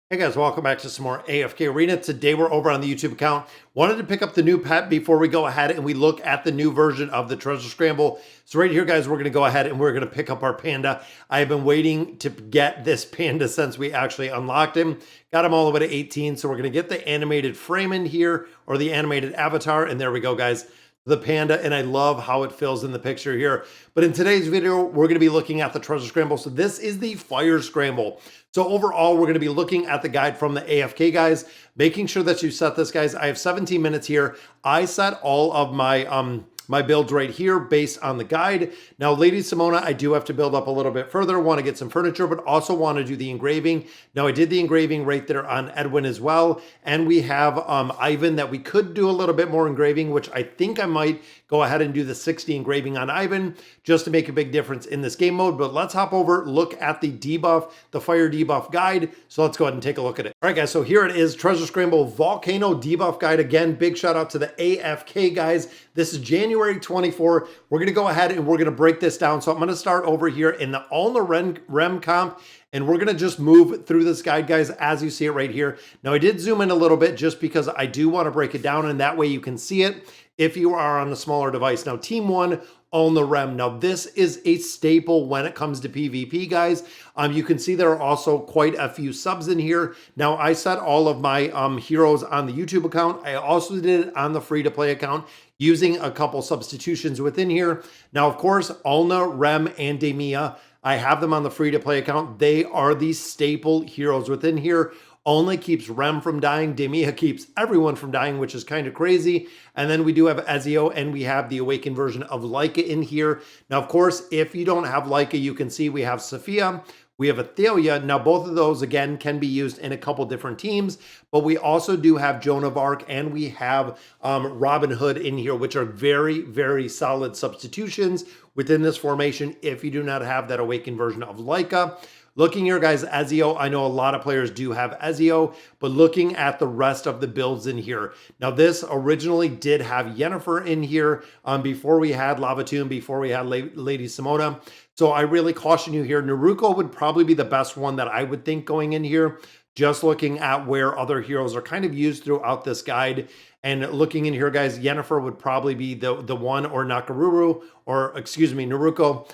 Hey guys, welcome back to some more AFK Arena. Today we're over on the YouTube account. Wanted to pick up the new pet before we go ahead and we look at the new version of the Treasure Scramble. So right here, guys, we're going to go ahead and we're going to pick up our panda. I have been waiting to get this panda since we actually unlocked him. Got him all the way to 18, so we're going to get the animated frame in here, or the animated avatar, and there we go, guys. The panda, and I love how it fills in the picture here. But in today's video, we're going to be looking at the Treasure Scramble. So this is the Fire Scramble. So overall, we're going to be looking at the guide from the AFK guys, making sure that you set this, guys. I have 17 minutes here. I set all of my my builds right here based on the guide. Now, Lady Simona, I do have to build up a little bit further, want to get some furniture, but also want to do the engraving. Now, I did the engraving right there on Edwin as well. And we have Ivan that we could do a little bit more engraving, which I think I might go ahead and do the 60 engraving on Ivan just to make a big difference in this game mode. But let's hop over, look at the debuff, the fire debuff guide. So let's go ahead and take a look at it. All right, guys, so here it is, Treasure Scramble Volcano debuff guide. Again, big shout out to the AFK guys. This is January 24. We're going to go ahead and we're going to break this down. So I'm going to start over here in the Ulna Rem comp. And we're going to just move through this guide, guys, as you see it right here. Now, I did zoom in a little bit just because I do want to break it down, and that way you can see it if you are on a smaller device. Now, Team 1, on the Rem. Now, this is a staple when it comes to PvP, guys. You can see there are also quite a few subs in here. Now, I set all of my heroes on the YouTube account. I also did it on the free-to-play account using a couple substitutions within here. Now, of course, Ulna, Rem, and Demia, I have them on the free-to-play account. They are the staple heroes within here. Ulna keeps Rem from dying. Demia keeps everyone from dying, which is kind of crazy. And then we do have Ezio, and we have the awakened version of Laika in here. Now, of course, if you don't have Laika, you can see we have Sophia, we have Athalia. Now, both of those, again, can be used in a couple different teams, but we also do have Joan of Arc, and we have Robin Hood in here, which are very, very solid substitutions within this formation if you do not have that awakened version of Laika. Looking here, guys, Ezio, I know a lot of players do have Ezio, but looking at the rest of the builds in here. Now, this originally did have Yennefer in here before we had Lavatoon, before we had Lady Simona. So I really caution you here. Naruko would probably be the best one that I would think going in here, just looking at where other heroes are kind of used throughout this guide. And looking in here, guys, Yennefer would probably be the one, or Nakaruru, or excuse me, Naruko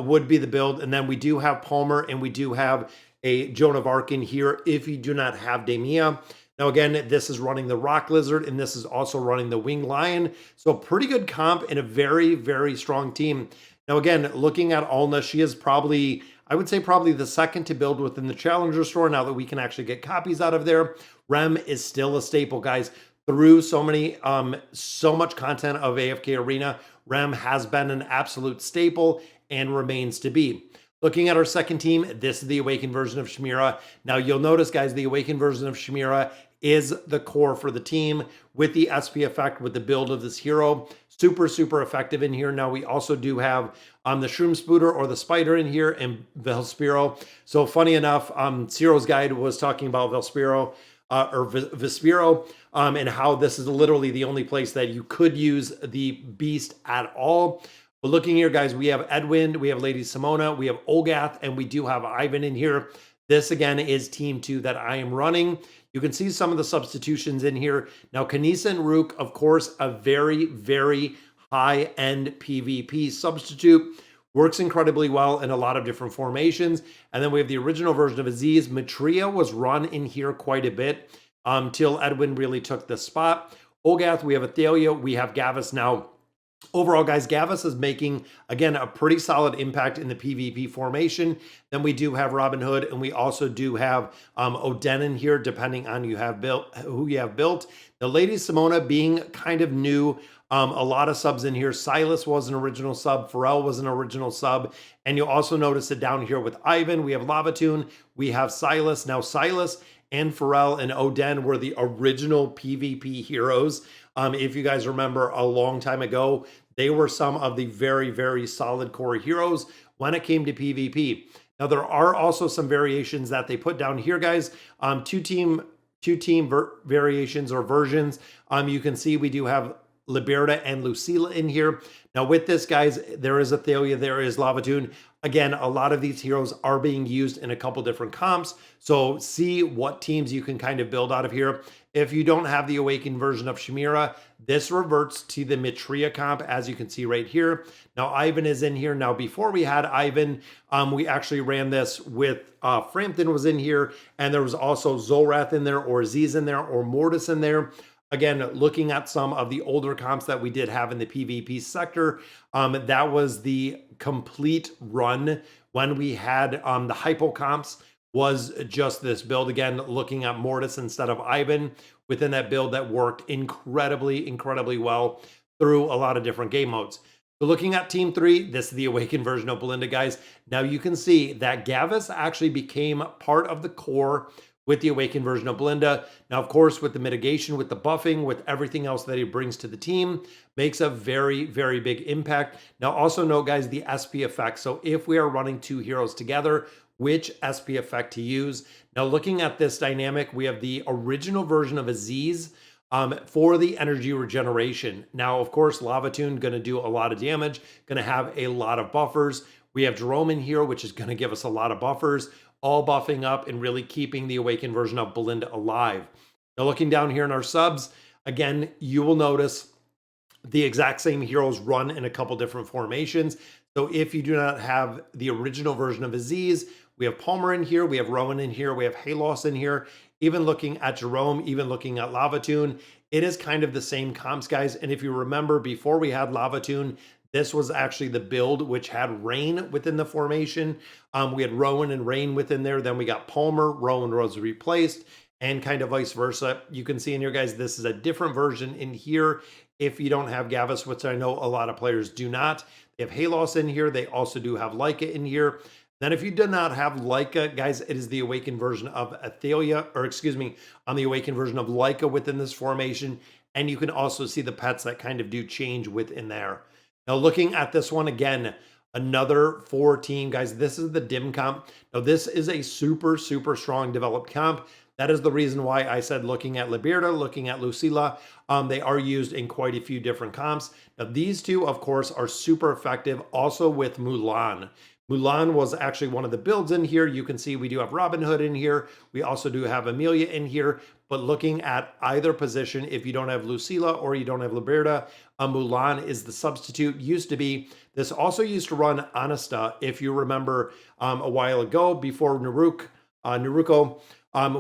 would be the build. And then we do have Palmer, and we do have a Joan of Arc in here if you do not have Demia. Now, again, this is running the Rock Lizard, and this is also running the Winged Lion. So pretty good comp and a very, very strong team. Now, again, looking at Ulna, she is probably, I would say probably the second to build within the Challenger store now that we can actually get copies out of there. Rem is still a staple, guys. Through so much content of AFK Arena, Rem has been an absolute staple and remains to be. Looking at our second team, this is the awakened version of Shamira. Now, you'll notice, guys, the awakened version of Shamira is the core for the team with the SP effect, with the build of this hero. Super, super effective in here. Now, we also do have the Shroom Spooter, or the Spider, in here, and Velspiro. So funny enough, Ciro's guide was talking about Velspiro, or Vespiro, and how this is literally the only place that you could use the beast at all. But looking here, guys, we have Edwin, we have Lady Simona, we have Olgath, and we do have Ivan in here. This, again, is Team 2 that I am running. You can see some of the substitutions in here. Now, Kanisa and Rook, of course, a very, very high-end PvP substitute. Works incredibly well in a lot of different formations. And then we have the original version of Aziz. Matria was run in here quite a bit till Edwin really took the spot. Olgath, we have Athalia, we have Gavis. Now, overall, guys, Gavis is making, again, a pretty solid impact in the PvP formation. Then we do have Robin Hood, and we also do have Oden in here, depending on who you have built. The Lady Simona being kind of new. A lot of subs in here. Silas was an original sub. Pharrell was an original sub. And you'll also notice it down here with Ivan. We have Lavatoon. We have Silas. Now, Silas and Pharrell and Oden were the original PvP heroes. If you guys remember a long time ago, they were some of the very, very solid core heroes when it came to PvP. Now, there are also some variations that they put down here, guys. Two team variations or versions. You can see we do have Liberta and Lucilla in here. Now with this, guys, there is Athalia, there is Lavatoon. Again, a lot of these heroes are being used in a couple different comps. So see what teams you can kind of build out of here. If you don't have the Awakened version of Shamira, this reverts to the Mitria comp, as you can see right here. Now Ivan is in here. Now before we had Ivan, we actually ran this with Frampton was in here, and there was also Zolrath in there, or Aziz in there, or Mortis in there. Again, looking at some of the older comps that we did have in the PvP sector, that was the complete run when we had the hypo comps, was just this build. Again, looking at Mortis instead of Ivan within that build, that worked incredibly well through a lot of different game modes. So looking at Team 3, this is the Awakened version of Belinda, guys. Now you can see that Gavis actually became part of the core with the Awakened version of Belinda. Now, of course, with the mitigation, with the buffing, with everything else that he brings to the team, makes a very big impact. Now, also note, guys, the SP effect. So if we are running two heroes together, which SP effect to use. Now, looking at this dynamic, we have the original version of Aziz for the energy regeneration. Now, of course, Lavatoon going to do a lot of damage, going to have a lot of buffers. We have Jerome in here, which is going to give us a lot of buffers, all buffing up and really keeping the Awakened version of Belinda alive. Now, looking down here in our subs, again, you will notice the exact same heroes run in a couple different formations. So if you do not have the original version of Aziz, we have Palmer in here, we have Rowan in here, we have Halos in here. Even looking at Jerome, even looking at Lavatoon, it is kind of the same comps, guys. And if you remember, before we had Lavatoon, this was actually the build which had Rain within the formation. We had Rowan and Rain within there. Then we got Palmer, Rowan was replaced, and kind of vice versa. You can see in here, guys, this is a different version in here if you don't have Gavis, which I know a lot of players do not. They have Halos in here. They also do have Leica in here. Then if you do not have Leica, guys, it is the Awakened version of Athalia, or excuse me, on the Awakened version of Leica within this formation. And you can also see the pets that kind of do change within there. Now looking at this one again, another 4 team, guys, this is the dim comp. Now this is a super strong developed comp. That is the reason why I said looking at Liberta, looking at Lucilla, they are used in quite a few different comps. Now these two, of course, are super effective also with Mulan. Mulan was actually one of the builds in here. You can see we do have Robin Hood in here. We also do have Amelia in here. But looking at either position, if you don't have Lucilla or you don't have Liberta, Mulan is the substitute. Used to be. This also used to run Anasta, if you remember a while ago, before Naruko.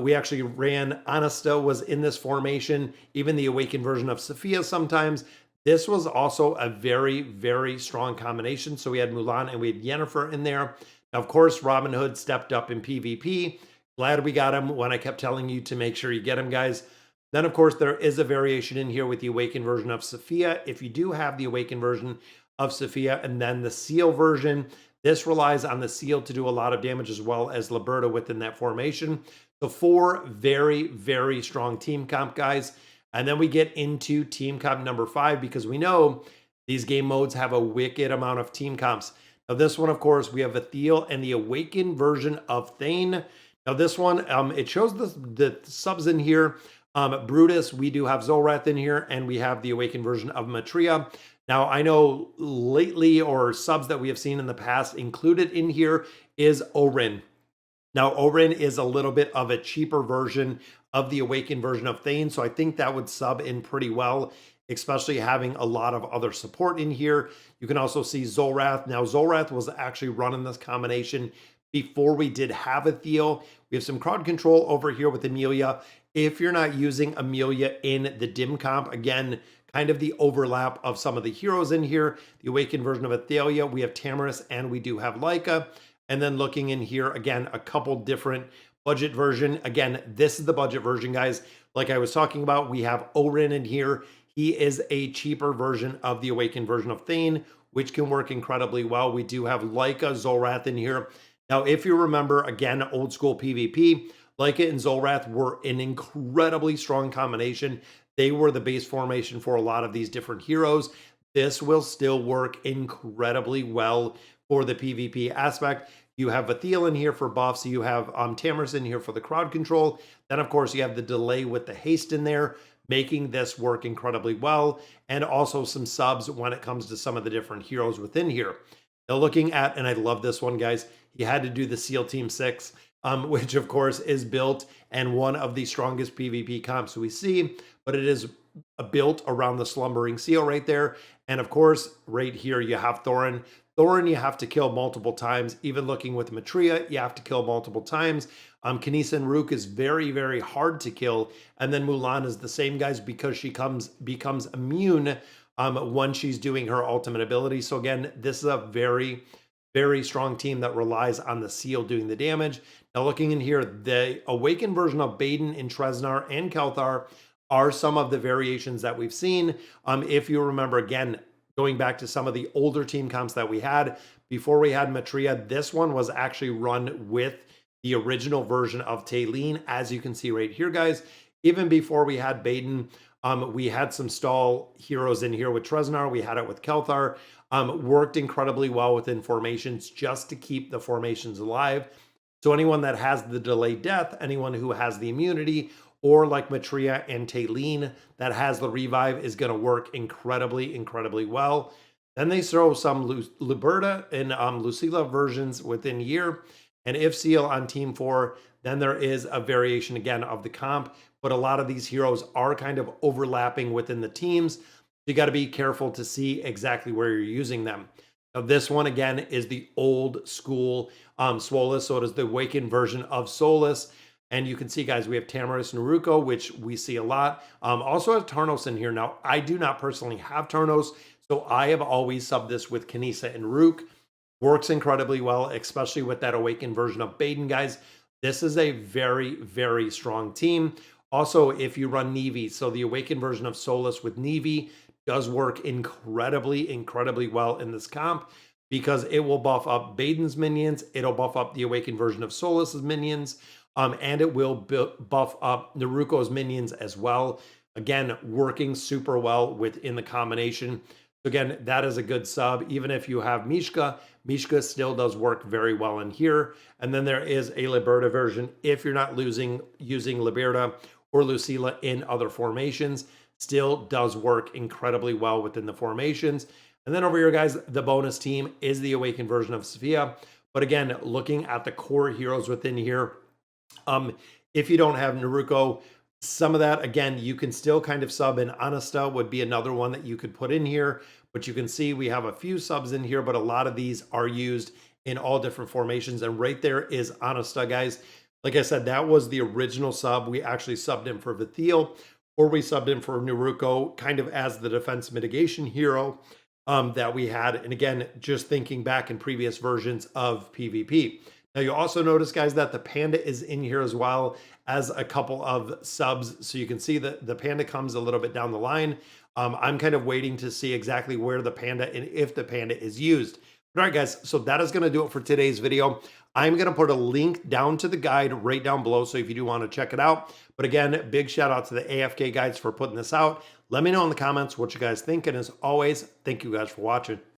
We actually ran Anasta was in this formation, even the Awakened version of Sophia sometimes. This was also a very strong combination. So we had Mulan and we had Yennefer in there. Now, of course, Robin Hood stepped up in PvP. Glad we got him when I kept telling you to make sure you get him, guys. Then, of course, there is a variation in here with the Awakened version of Sophia. If you do have the Awakened version of Sophia, and then the Seal version, this relies on the Seal to do a lot of damage, as well as Liberta within that formation. So 4 very strong team comp, guys. And then we get into team comp number 5, because we know these game modes have a wicked amount of team comps. Now this one, of course, we have Athalia and the Awakened version of Thane. Now this one, it shows the subs in here. Brutus, we do have Zolrath in here, and we have the Awakened version of Matria. Now I know lately, or subs that we have seen in the past included in here, is Orin. Now Orin is a little bit of a cheaper version of the Awakened version of Thane, so I think that would sub in pretty well, especially having a lot of other support in here. You can also see Zolrath. Now Zolrath was actually running this combination before we did have Athalia. We have some crowd control over here with Amelia. If you're not using Amelia in the dim comp, again, kind of the overlap of some of the heroes in here. The Awakened version of Athalia, we have Tamaris, and we do have Leica. And then looking in here, again, a couple different budget version. Again, this is the budget version, guys. Like I was talking about, we have Orin in here. He is a cheaper version of the Awakened version of Thane, which can work incredibly well. We do have Leica, Zolrath in here. Now, if you remember, again, old school PvP, Leica and Zolrath were an incredibly strong combination. They were the base formation for a lot of these different heroes. This will still work incredibly well for the PvP aspect. You have Athalia in here for buffs. You have Tamaris in here for the crowd control. Then, of course, you have the delay with the haste in there. making this work incredibly well, and also some subs when it comes to some of the different heroes within here. Now looking at, and I love this one, guys, he had to do the SEAL Team 6, which of course is built and one of the strongest PvP comps we see, but it is built around the Slumbering Seal right there. And of course, right here, you have Thorin. Thorin, you have to kill multiple times. Even looking with Matria, you have to kill multiple times. Kanisa and Rook is very, very hard to kill. And then Mulan is the same, guys, because she becomes immune when she's doing her ultimate ability. So again, this is a very, very strong team that relies on the seal doing the damage. Now looking in here, the awakened version of Baden in Treznar and Kelthar are some of the variations that we've seen. If you remember, again, going back to some of the older team comps that we had, before we had Matria, this one was actually run with the original version of Taylene, as you can see right here, guys. Even before we had Baden, we had some stall heroes in here with Treznar. We had it with Kelthar. Worked incredibly well within formations just to keep the formations alive. So anyone that has the delayed death, anyone who has the immunity, or like Matria and Taylene that has the revive is going to work incredibly, incredibly well. Then they throw some Liberta and Lucilla versions within here. And if Seal on Team 4, then there is a variation again of the comp. But a lot of these heroes are kind of overlapping within the teams. You got to be careful to see exactly where you're using them. Now, this one again is the old school Solus. So it is the awakened version of Solus. And you can see, guys, we have Tamaris Naruko, which we see a lot. Also have Tarnos in here. Now, I do not personally have Tarnos, so I have always subbed this with Kanisa and Rook. Works incredibly well, especially with that awakened version of Baden, guys. This is a very, very strong team. Also, if you run Nevi, so the awakened version of Solus with Nevi does work incredibly, incredibly well in this comp because it will buff up Baden's minions. It'll buff up the awakened version of Solus's minions. And it will buff up Naruko's minions as well. Again, working super well within the combination. So again, that is a good sub. Even if you have Mishka, Mishka still does work very well in here. And then there is a Liberta version if you're not using Liberta or Lucilla in other formations. Still does work incredibly well within the formations. And then over here, guys, the bonus team is the awakened version of Sophia. But again, looking at the core heroes within here, if you don't have Naruko, some of that, again, you can still kind of sub in. Anasta would be another one that you could put in here, but you can see we have a few subs in here, but a lot of these are used in all different formations. And right there is Anasta, guys. Like I said, that was the original sub. We actually subbed in for Vithiel, or we subbed in for Naruko, kind of as the defense mitigation hero that we had. And again, just thinking back in previous versions of PvP. Now, you also notice, guys, that the Panda is in here as well as a couple of subs. So you can see that the Panda comes a little bit down the line. I'm kind of waiting to see exactly where the Panda and if the Panda is used. All right, guys, so that is going to do it for today's video. I'm going to put a link down to the guide right down below, so if you do want to check it out. But again, big shout out to the AFK guides for putting this out. Let me know in the comments what you guys think. And as always, thank you guys for watching.